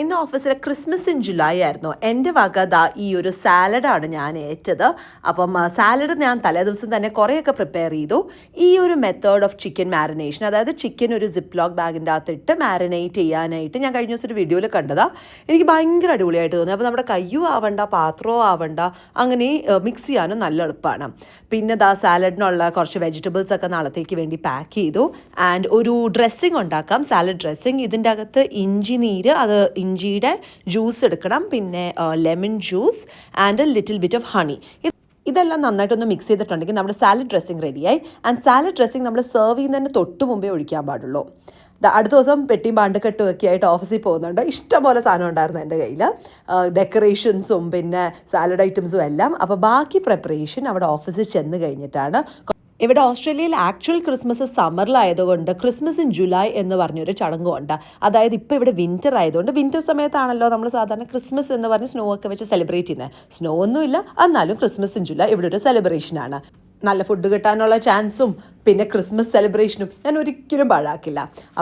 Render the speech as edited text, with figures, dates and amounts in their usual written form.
ഇന്ന് ഓഫീസിലെ Christmas in July ആയിരുന്നു. എൻ്റെ വക ദാ ഈ ഒരു സാലഡാണ് ഞാൻ ഏറ്റത്. അപ്പം സാലഡ് ഞാൻ തലേദിവസം തന്നെ കുറേയൊക്കെ പ്രിപ്പയർ ചെയ്തു. ഈ ഒരു മെത്തേഡ് ഓഫ് ചിക്കൻ മാരിനേഷൻ, അതായത് ചിക്കൻ ഒരു സിപ്പ് ലോക്ക് ബാഗിൻ്റെ അകത്തിട്ട് മാരിനേറ്റ് ചെയ്യാനായിട്ട് ഞാൻ കഴിഞ്ഞ ദിവസം ഒരു വീഡിയോയിൽ കണ്ടതാണ്. എനിക്ക് ഭയങ്കര അടിപൊളിയായിട്ട് തോന്നി. അപ്പോൾ നമ്മുടെ കയ്യും ആവണ്ട, പാത്രവും ആവണ്ട, അങ്ങനെ മിക്സ് ചെയ്യാനും നല്ല എളുപ്പമാണ്. പിന്നെ ദാ സാലഡിനുള്ള കുറച്ച് വെജിറ്റബിൾസ് ഒക്കെ നാളത്തേക്ക് വേണ്ടി പാക്ക് ചെയ്തു. ആൻഡ് ഒരു ഡ്രസ്സിങ് ഉണ്ടാക്കാം, സാലഡ് ഡ്രസ്സിങ്. ഇതിൻ്റെ അകത്ത് ഇഞ്ചി നീര്, അത് ഇഞ്ചിയുടെ ജ്യൂസ് എടുക്കണം, പിന്നെ lemon juice and A little bit of honey. ഇതെല്ലാം നന്നായിട്ടൊന്ന് മിക്സ് ചെയ്തിട്ടുണ്ടെങ്കിൽ നമ്മുടെ സാലഡ് ഡ്രസ്സിങ് റെഡിയായി. ആൻഡ് സാലഡ് ഡ്രസ്സിങ് നമ്മൾ സെർവ് ചെയ്യുന്നതിന് തൊട്ട് മുമ്പേ ഒഴിക്കാൻ പാടുള്ളൂ. അടുത്ത ദിവസം പെട്ടിയും പാണ്ടക്കെട്ടും ഒക്കെ ആയിട്ട് ഓഫീസിൽ പോകുന്നുണ്ട്. ഇഷ്ടംപോലെ സാധനം ഉണ്ടായിരുന്നു എൻ്റെ കയ്യിൽ, ഡെക്കറേഷൻസും പിന്നെ സാലഡ് ഐറ്റംസും എല്ലാം. അപ്പോൾ ബാക്കി പ്രിപ്പറേഷൻ അവിടെ ഓഫീസിൽ ചെന്ന് കഴിഞ്ഞിട്ടാണ്. ഇവിടെ ഓസ്ട്രേലിയയിൽ ആക്ച്വൽ ക്രിസ്മസ് സമ്മറിലായതുകൊണ്ട് ക്രിസ്മസ് ഇൻ ജൂലൈ എന്ന് പറഞ്ഞൊരു ചടങ്ങുണ്ട്. അതായത് ഇപ്പോൾ ഇവിടെ വിൻ്റർ ആയതുകൊണ്ട്, വിൻ്റർ സമയത്താണല്ലോ നമ്മൾ സാധാരണ ക്രിസ്മസ് എന്ന് പറഞ്ഞ് സ്നോ ഒക്കെ വെച്ച് സെലിബ്രേറ്റ് ചെയ്യുന്നത്. സ്നോ ഒന്നുമില്ല, എന്നാലും ക്രിസ്മസ് ഇൻ ജൂലൈ ഇവിടെ ഒരു സെലിബ്രേഷനാണ്. നല്ല ഫുഡ് കിട്ടാനുള്ള ചാൻസും പിന്നെ ക്രിസ്മസ് സെലിബ്രേഷനും ഞാൻ ഒരിക്കലും പാഴാക്കില്ല.